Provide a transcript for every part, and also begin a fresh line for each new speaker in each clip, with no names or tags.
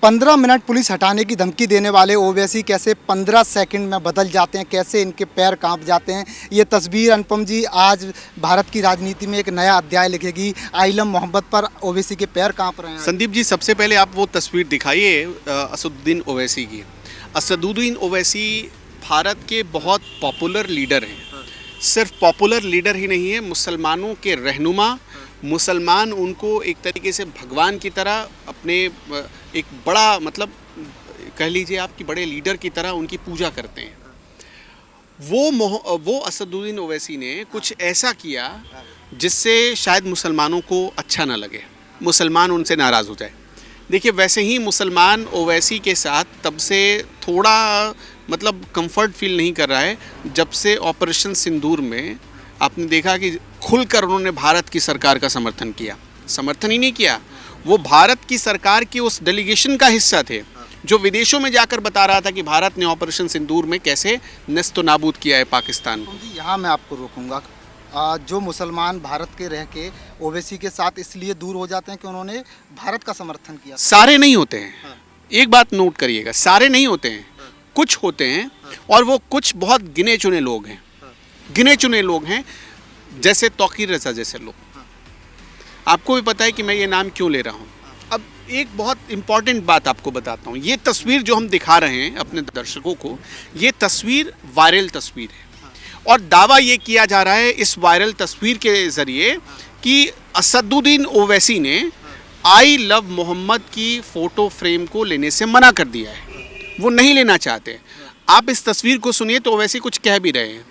15 minute police हटाने की धमकी देने वाले ओवैसी कैसे 15 सेकंड में बदल जाते हैं, कैसे इनके पैर कांप जाते हैं। ये तस्वीर अनुपम जी आज भारत की राजनीति में एक नया अध्याय लिखेगी। आइलम मोहम्मद पर ओवैसी के पैर कांप रहे हैं।
संदीप जी, सबसे पहले आप वो तस्वीर दिखाइए असदुद्दीन ओवैसी की। असदुद्दीन ओवैसी भारत के बहुत पॉपुलर लीडर हैं। सिर्फ पॉपुलर लीडर ही नहीं है, मुसलमानों के रहनुमा। मुसलमान उनको एक तरीके से भगवान की तरह अपने एक बड़ा कह लीजिए आपकी बड़े लीडर की तरह उनकी पूजा करते हैं। वो असदुद्दीन ओवैसी ने कुछ ऐसा किया जिससे शायद मुसलमानों को अच्छा ना लगे, मुसलमान उनसे नाराज़ हो जाए। देखिए, वैसे ही मुसलमान ओवैसी के साथ तब से थोड़ा कंफर्ट फील नहीं कर रहा है जब से ऑपरेशन सिंदूर में आपने देखा कि खुलकर उन्होंने भारत की सरकार का समर्थन किया। समर्थन ही नहीं किया, वो भारत की सरकार की उस डेलीगेशन का हिस्सा थे जो विदेशों में जाकर बता रहा था कि भारत ने ऑपरेशन सिंदूर में कैसे नेस्तो नाबूद किया है पाकिस्तान को।
यहाँ मैं आपको रोकूंगा। जो मुसलमान भारत के रह के ओवैसी के साथ इसलिए दूर हो जाते हैं कि उन्होंने भारत का समर्थन किया।
सारे नहीं होते हैं। एक बात नोट करिएगा, सारे नहीं होते हैं, कुछ होते हैं और वो कुछ बहुत गिने चुने लोग हैं। गिने चुने लोग हैं जैसे तौकीर रज़ा जैसे लोग। आपको भी पता है कि मैं ये नाम क्यों ले रहा हूँ। अब एक बहुत इम्पॉर्टेंट बात आपको बताता हूँ। ये तस्वीर जो हम दिखा रहे हैं अपने दर्शकों को, ये तस्वीर वायरल तस्वीर है और दावा ये किया जा रहा है इस वायरल तस्वीर के ज़रिए कि असदुद्दीन ओवैसी ने आई लव मोहम्मद की फ़ोटो फ्रेम को लेने से मना कर दिया है। वो नहीं लेना चाहते। आप इस तस्वीर को सुनिए तो ओवैसी कुछ कह भी रहे हैं।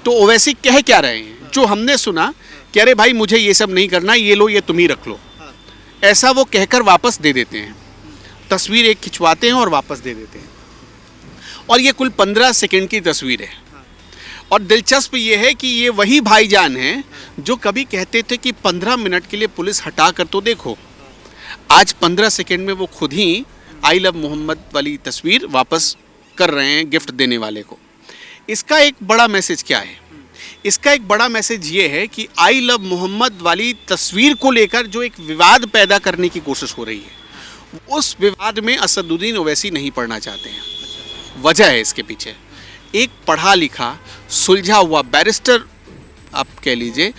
तो ओवैसी कह क्या रहे हैं जो हमने सुना कि अरे भाई मुझे ये सब नहीं करना, ये लो, ये तुम ही रख लो, ऐसा वो कहकर वापस दे देते हैं। तस्वीर एक खिंचवाते हैं और वापस दे देते हैं। और ये कुल 15 सेकंड की तस्वीर है। और दिलचस्प ये है कि ये वही भाईजान हैं जो कभी कहते थे कि 15 मिनट के लिए पुलिस हटा कर तो देखो। आज 15 सेकंड में वो खुद ही आई लव मोहम्मद वाली तस्वीर वापस कर रहे हैं गिफ्ट देने वाले को। इसका एक बड़ा मैसेज क्या है? इसका एक बड़ा मैसेज ये है कि आई लव मोहम्मद वाली तस्वीर को लेकर जो एक विवाद पैदा करने की कोशिश हो रही है, उस विवाद में असदुद्दीन ओवैसी नहीं पड़ना चाहते हैं। वजह है इसके पीछे एक पढ़ा लिखा सुलझा हुआ बैरिस्टर आप कह लीजिए,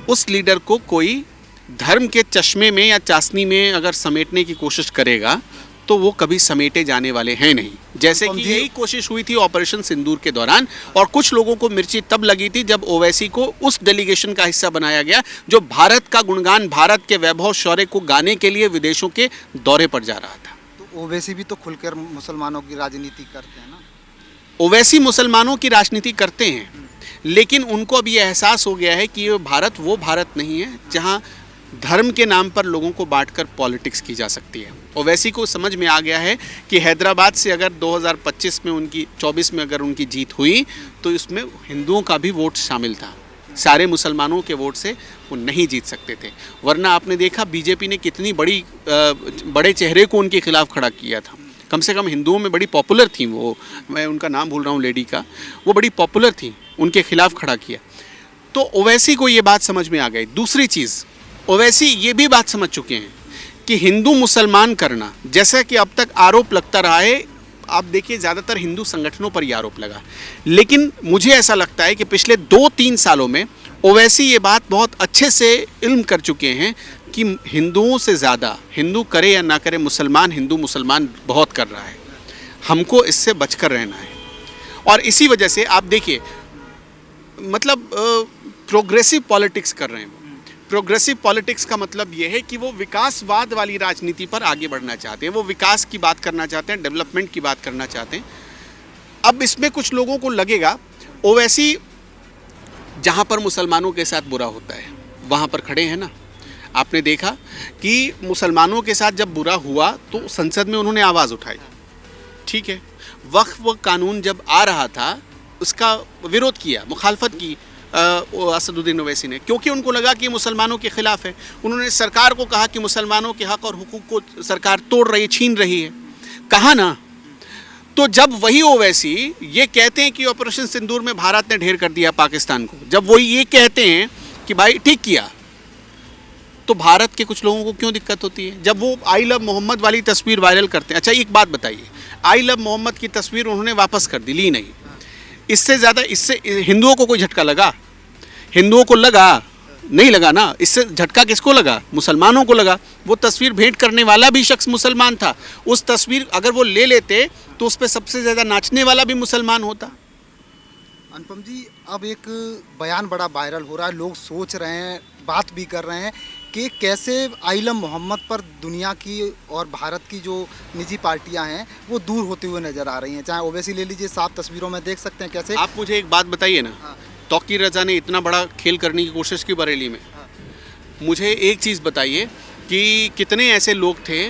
उस लीडर को कोई धर्म के चश्मे में या चाशनी में अगर समेटने की कोशिश करेगा तो वो कभी समेटे जाने वाले हैं नहीं। जैसे कि यही कोशिश हुई थी ऑपरेशन सिंदूर के दौरान। और कुछ लोगों को मिर्ची तब लगी थी जब ओवैसी को उस डेलीगेशन का हिस्सा बनाया गया जो भारत का गुणगान, भारत के वैभव शौर्य को गाने के लिए विदेशों के दौरे पर जा रहा था।
तो ओवैसी भी तो खुलकर मुसलमानों की राजनीति करते हैं ना।
ओवैसी मुसलमानों की राजनीति करते हैं, लेकिन उनको अब ये एहसास हो गया है कि ये भारत वो भारत नहीं है जहाँ धर्म के नाम पर लोगों को बांटकर पॉलिटिक्स की जा सकती है। ओवैसी को समझ में आ गया है कि हैदराबाद से अगर 2025 में उनकी 24 में अगर उनकी जीत हुई तो इसमें हिंदुओं का भी वोट शामिल था। सारे मुसलमानों के वोट से वो नहीं जीत सकते थे। वरना आपने देखा बीजेपी ने कितनी बड़े चेहरे को उनके खिलाफ खड़ा किया था। कम से कम हिंदुओं में बड़ी पॉपुलर थी वो, मैं उनका नाम भूल रहा हूँ, लेडी का, वो बड़ी पॉपुलर थी, उनके खिलाफ खड़ा किया। तो ओवैसी को ये बात समझ में आ गई। दूसरी चीज़, ओवैसी ये भी बात समझ चुके हैं कि हिंदू मुसलमान करना, जैसा कि अब तक आरोप लगता रहा है, आप देखिए ज़्यादातर हिंदू संगठनों पर ये आरोप लगा, लेकिन मुझे ऐसा लगता है कि पिछले 2-3 सालों में ओवैसी ये बात बहुत अच्छे से इल्म कर चुके हैं कि हिंदुओं से ज़्यादा, हिंदू करे या ना करे, हिंदू मुसलमान बहुत कर रहा है। हमको इससे बचकर रहना है। और इसी वजह से आप देखिए प्रोग्रेसिव पॉलिटिक्स कर रहे हैं। प्रोग्रेसिव पॉलिटिक्स का मतलब ये है कि वो विकासवाद वाली राजनीति पर आगे बढ़ना चाहते हैं। वो विकास की बात करना चाहते हैं, डेवलपमेंट की बात करना चाहते हैं। अब इसमें कुछ लोगों को लगेगा ओवैसी जहाँ पर मुसलमानों के साथ बुरा होता है वहाँ पर खड़े हैं ना। आपने देखा कि मुसलमानों के साथ जब बुरा हुआ तो संसद में उन्होंने आवाज़ उठाई, ठीक है। वक्फ कानून जब आ रहा था उसका विरोध किया, मुखालफत की असदुद्दीन ओवैसी ने, क्योंकि उनको लगा कि मुसलमानों के ख़िलाफ़ है। उन्होंने सरकार को कहा कि मुसलमानों के हक़ और हुकूक को सरकार तोड़ रही है, छीन रही है, कहा ना। तो जब वही ओवैसी ये कहते हैं कि ऑपरेशन सिंदूर में भारत ने ढेर कर दिया पाकिस्तान को, जब वो ये कहते हैं कि भाई ठीक किया, तो भारत के कुछ लोगों को क्यों दिक्कत होती है? जब वो आई लव मोहम्मद वाली तस्वीर वायरल करते हैं, अच्छा एक बात बताइए, आई लव मोहम्मद की तस्वीर उन्होंने वापस कर दी, ली नहीं, इससे ज़्यादा इससे हिंदुओं को कोई झटका लगा? हिंदुओं को लगा नहीं, लगा ना। इससे झटका किसको लगा? मुसलमानों को लगा। वो तस्वीर भेंट करने वाला भी शख्स मुसलमान था। उस तस्वीर अगर वो ले लेते तो उस पर सबसे ज़्यादा नाचने वाला भी मुसलमान होता।
अनुपम जी, अब एक बयान बड़ा वायरल हो रहा है, लोग सोच रहे हैं, बात भी कर रहे हैं कि कैसे आइलम मोहम्मद पर दुनिया की और भारत की जो निजी पार्टियां हैं वो दूर होते हुए नजर आ रही हैं। चाहे ओवैसी ले लीजिए, साफ तस्वीरों में देख सकते हैं कैसे।
आप मुझे एक बात बताइए ना,
हाँ।
तौकीर रज़ा ने इतना बड़ा खेल करने की कोशिश की बरेली में, मुझे एक चीज़ बताइए कि कितने ऐसे लोग थे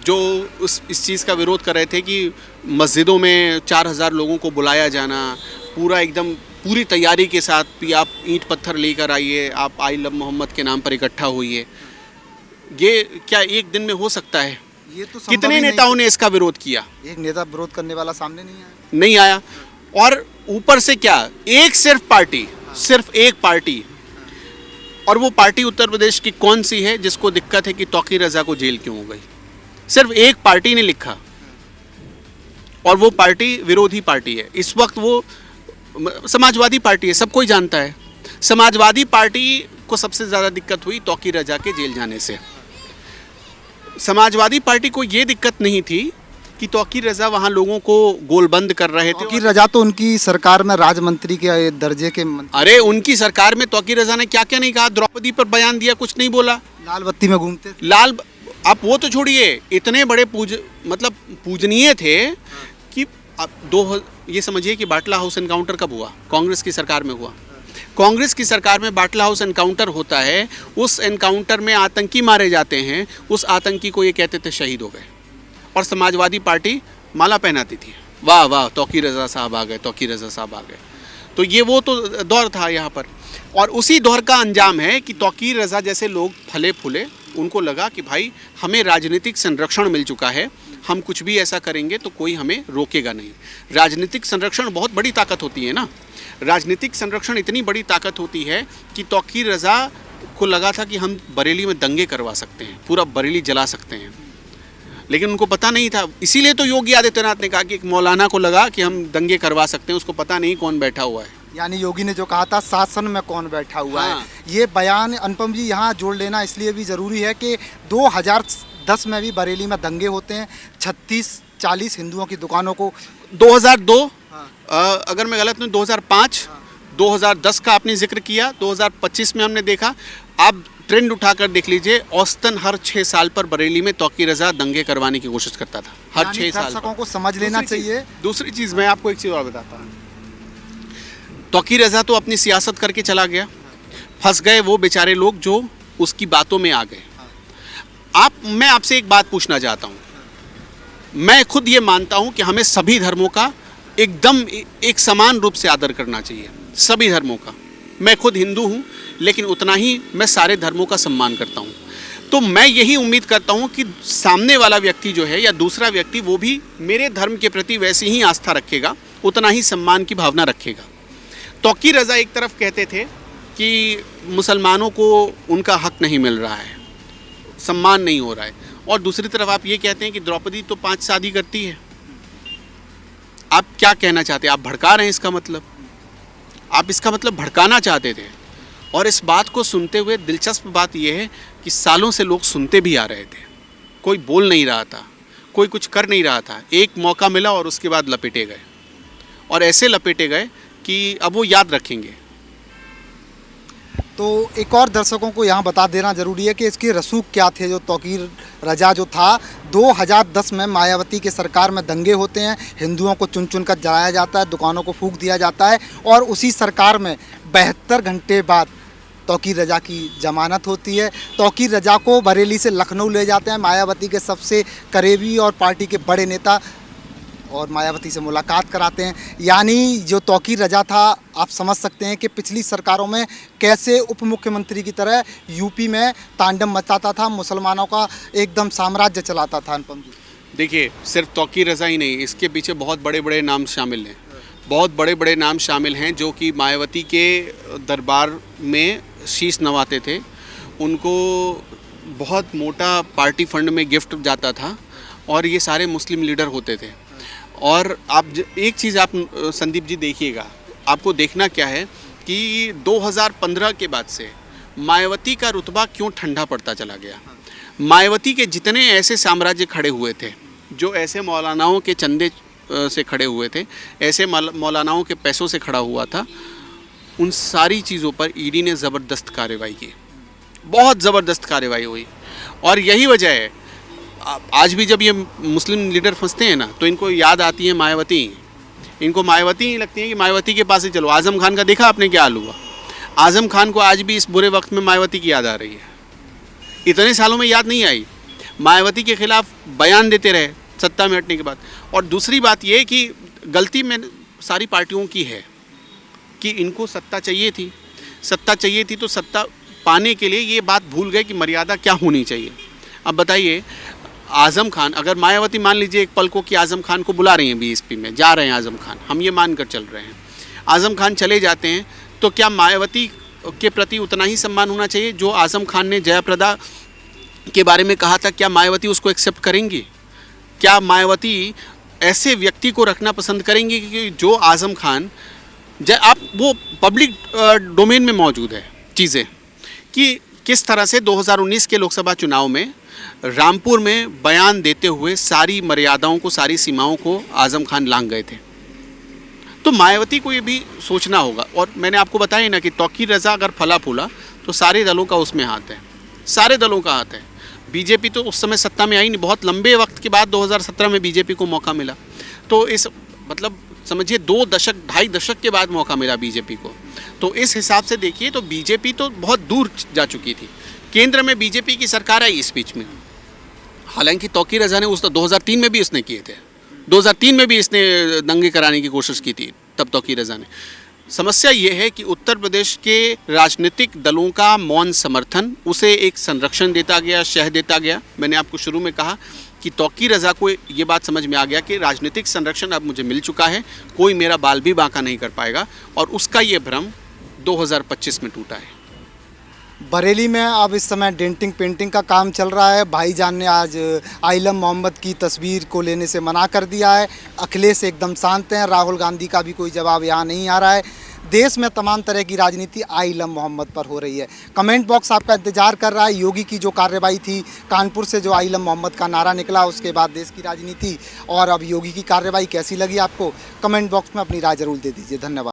जो इस चीज़ का विरोध कर रहे थे कि मस्जिदों में 4000 लोगों को बुलाया जाना, पूरा एकदम पूरी तैयारी के साथ भी आप ईंट पत्थर लेकर आइए, आप आई लव मोहम्मद के नाम पर इकट्ठा होइए, ये क्या एक दिन में हो सकता है?
ये तो संभव
कितने
ही नहीं।
नेताओं ने इसका विरोध किया?
एक नेता विरोध करने वाला सामने नहीं आया।
नहीं आया। और ऊपर से क्या, एक सिर्फ एक पार्टी, और वो पार्टी उत्तर प्रदेश की कौन सी है जिसको दिक्कत है कि तौकीर रज़ा को जेल क्यों हो गई? सिर्फ एक पार्टी ने लिखा, और वो पार्टी विरोधी पार्टी है इस वक्त, वो समाजवादी पार्टी है, सब कोई जानता है। समाजवादी पार्टी को सबसे ज़्यादा दिक्कत हुई तौकीर रज़ा के जेल जाने से। समाजवादी पार्टी को ये दिक्कत नहीं थी कि तौकीर रज़ा वहाँ लोगों को गोलबंद कर रहे थे।
तौकीर रज़ा तो उनकी सरकार में राज्य मंत्री के दर्जे के
अरे उनकी सरकार में तौकीर रज़ा ने क्या क्या नहीं कहा, द्रौपदी पर बयान दिया, कुछ नहीं बोला,
लाल बत्ती में घूमते थे।
आप वो तो छोड़िए, इतने बड़े पूजनीय थे कि अब ये समझिए कि बाटला हाउस एनकाउंटर कब हुआ? कांग्रेस की सरकार में हुआ। कांग्रेस की सरकार में बाटला हाउस एनकाउंटर होता है, उस एनकाउंटर में आतंकी मारे जाते हैं, उस आतंकी को ये कहते थे शहीद हो गए, और समाजवादी पार्टी माला पहनाती थी, वाह वाह तौकीर रज़ा साहब आ गए, तौकीर रज़ा साहब आ गए। तो ये वो तो दौर था यहाँ पर, और उसी दौर का अंजाम है कि तौकीर रज़ा जैसे लोग फले फूले, उनको लगा कि भाई हमें राजनीतिक संरक्षण मिल चुका है, हम कुछ भी ऐसा करेंगे तो कोई हमें रोकेगा नहीं। राजनीतिक संरक्षण बहुत बड़ी ताकत होती है ना, राजनीतिक संरक्षण इतनी बड़ी ताकत होती है कि तौकीर रज़ा को लगा था कि हम बरेली में दंगे करवा सकते हैं, पूरा बरेली जला सकते हैं, लेकिन उनको पता नहीं था। इसीलिए तो योगी आदित्यनाथ ने कहा कि एक मौलाना को लगा कि हम दंगे करवा सकते हैं, उसको पता नहीं कौन बैठा हुआ है।
यानी योगी ने जो कहा था शासन में कौन बैठा हुआ
हाँ।
है, ये बयान अनुपम जी यहाँ जोड़ लेना इसलिए भी ज़रूरी है कि 2010 में भी बरेली में दंगे होते हैं, 36-40 हिंदुओं की दुकानों को
2002,
हाँ।
अगर मैं गलत नहीं 2005, 2010 का आपने जिक्र किया, 2025 में हमने देखा। आप ट्रेंड उठाकर देख लीजिए, औसतन हर 6 साल पर बरेली में तौकीर रज़ा दंगे करवाने की कोशिश करता था, हर 6 साल।
दर्शकों को समझ लेना चाहिए।
दूसरी चीज़ मैं आपको एक चीज़ और बताता हूँ, तौकीर रज़ा तो अपनी सियासत करके चला गया, फंस गए वो बेचारे लोग जो उसकी बातों में आ गए। मैं आपसे एक बात पूछना चाहता हूँ, मैं खुद ये मानता हूँ कि हमें सभी धर्मों का एकदम एक समान रूप से आदर करना चाहिए, सभी धर्मों का। मैं खुद हिंदू हूँ, लेकिन उतना ही मैं सारे धर्मों का सम्मान करता हूँ। तो मैं यही उम्मीद करता हूँ कि सामने वाला व्यक्ति जो है या दूसरा व्यक्ति, वो भी मेरे धर्म के प्रति वैसी ही आस्था रखेगा, उतना ही सम्मान की भावना रखेगा। तौकीर रज़ा एक तरफ कहते थे कि मुसलमानों को उनका हक नहीं मिल रहा है, सम्मान नहीं हो रहा है, और दूसरी तरफ आप ये कहते हैं कि द्रौपदी तो 5 शादी करती है। आप क्या कहना चाहते हैं? आप भड़का रहे हैं, इसका मतलब आप इसका मतलब भड़काना चाहते थे। और इस बात को सुनते हुए दिलचस्प बात यह है कि सालों से लोग सुनते भी आ रहे थे, कोई बोल नहीं रहा था, कोई कुछ कर नहीं रहा था। एक मौका मिला और उसके बाद लपेटे गए, और ऐसे लपेटे गए कि अब वो याद रखेंगे।
तो एक और दर्शकों को यहाँ बता देना ज़रूरी है कि इसके रसूख क्या थे। जो तौकीर रज़ा जो था, 2010 में मायावती के सरकार में दंगे होते हैं, हिंदुओं को चुन चुन कर जलाया जाता है, दुकानों को फूंक दिया जाता है, और उसी सरकार में 72 घंटे बाद तौकीर रज़ा की जमानत होती है। तौकीर रज़ा को बरेली से लखनऊ ले जाते हैं मायावती के सबसे करीबी और पार्टी के बड़े नेता, और मायावती से मुलाकात कराते हैं। यानी जो तौकीर रज़ा था, आप समझ सकते हैं कि पिछली सरकारों में कैसे उप मुख्यमंत्री की तरह यूपी में तांडव मचाता था, मुसलमानों का एकदम साम्राज्य चलाता था। अनुपम जी,
देखिए, सिर्फ तौकीर रज़ा ही नहीं, इसके पीछे बहुत बड़े बड़े नाम शामिल हैं। बहुत बड़े बड़े नाम शामिल हैं जो कि मायावती के दरबार में शीश नवाते थे। उनको बहुत मोटा पार्टी फंड में गिफ्ट जाता था और ये सारे मुस्लिम लीडर होते थे। और एक चीज़ आप संदीप जी देखिएगा, आपको देखना क्या है कि 2015 के बाद से मायावती का रुतबा क्यों ठंडा पड़ता चला गया। मायावती के जितने ऐसे साम्राज्य खड़े हुए थे, जो ऐसे मौलानाओं के चंदे से खड़े हुए थे, ऐसे मौलानाओं के पैसों से खड़ा हुआ था, उन सारी चीज़ों पर ईडी ने ज़बरदस्त कार्रवाई की, बहुत ज़बरदस्त कार्रवाई हुई। और यही वजह है, आज भी जब ये मुस्लिम लीडर फंसते हैं ना, तो इनको याद आती है मायावती। इनको मायावती ही लगती है कि मायावती के पास ही चलो। आज़म खान का देखा आपने क्या हाल हुआ। आज़म खान को आज भी इस बुरे वक्त में मायावती की याद आ रही है। इतने सालों में याद नहीं आई। मायावती के खिलाफ बयान देते रहे सत्ता में हटने के बाद। और दूसरी बात ये कि गलती में सारी पार्टियों की है कि इनको सत्ता चाहिए थी। सत्ता चाहिए थी तो सत्ता पाने के लिए ये बात भूल गए कि मर्यादा क्या होनी चाहिए। अब बताइए, आज़म खान, अगर मायावती मान लीजिए एक पल को कि आज़म खान को बुला रही हैं बीएसपी में, जा रहे हैं आज़म खान, हम ये मान कर चल रहे हैं, आज़म खान चले जाते हैं, तो क्या मायावती के प्रति उतना ही सम्मान होना चाहिए जो आज़म खान ने जयाप्रदा के बारे में कहा था? क्या मायावती उसको एक्सेप्ट करेंगी? क्या मायावती ऐसे व्यक्ति को रखना पसंद करेंगी कि जो आज़म खान, आप वो पब्लिक डोमेन में मौजूद है चीज़ें कि किस तरह से 2019 के लोकसभा चुनाव में रामपुर में बयान देते हुए सारी मर्यादाओं को, सारी सीमाओं को आज़म खान लांघ गए थे। तो मायावती को ये भी सोचना होगा। और मैंने आपको बताया ना कि तौकीर रज़ा अगर फला फूला तो सारे दलों का उसमें हाथ है, सारे दलों का हाथ है। बीजेपी तो उस समय सत्ता में आई नहीं, बहुत लंबे वक्त के बाद 2017 में बीजेपी को मौका मिला। तो इस मतलब समझिए 2 दशक, 2.5 दशक के बाद मौका मिला बीजेपी को। तो इस हिसाब से देखिए तो बीजेपी तो बहुत दूर जा चुकी थी। केंद्र में बीजेपी की सरकार आई इस बीच में। हालांकि तौकीर रज़ा ने 2003 में भी इसने किए थे, 2003 में भी इसने दंगे कराने की कोशिश की थी, तब तौकीर रज़ा ने। समस्या ये है कि उत्तर प्रदेश के राजनीतिक दलों का मौन समर्थन उसे एक संरक्षण देता गया, शह देता गया। मैंने आपको शुरू में कहा कि तौकीर रज़ा को ये बात समझ में आ गया कि राजनीतिक संरक्षण अब मुझे मिल चुका है, कोई मेरा बाल भी बांका नहीं कर पाएगा, और उसका ये भ्रम 2025 में टूटा है।
बरेली में अब इस समय डेंटिंग पेंटिंग का काम चल रहा है। भाईजान ने आज आइलम मोहम्मद की तस्वीर को लेने से मना कर दिया है। अखिलेश एकदम शांत हैं, राहुल गांधी का भी कोई जवाब यहाँ नहीं आ रहा है। देश में तमाम तरह की राजनीति आइलम मोहम्मद पर हो रही है। कमेंट बॉक्स आपका इंतजार कर रहा है। योगी की जो कार्रवाई थी, कानपुर से जो आइलम मोहम्मद का नारा निकला, उसके बाद देश की राजनीति और अब योगी की कार्रवाई कैसी लगी आपको? कमेंट बॉक्स में अपनी राय जरूर दे दीजिए। धन्यवाद।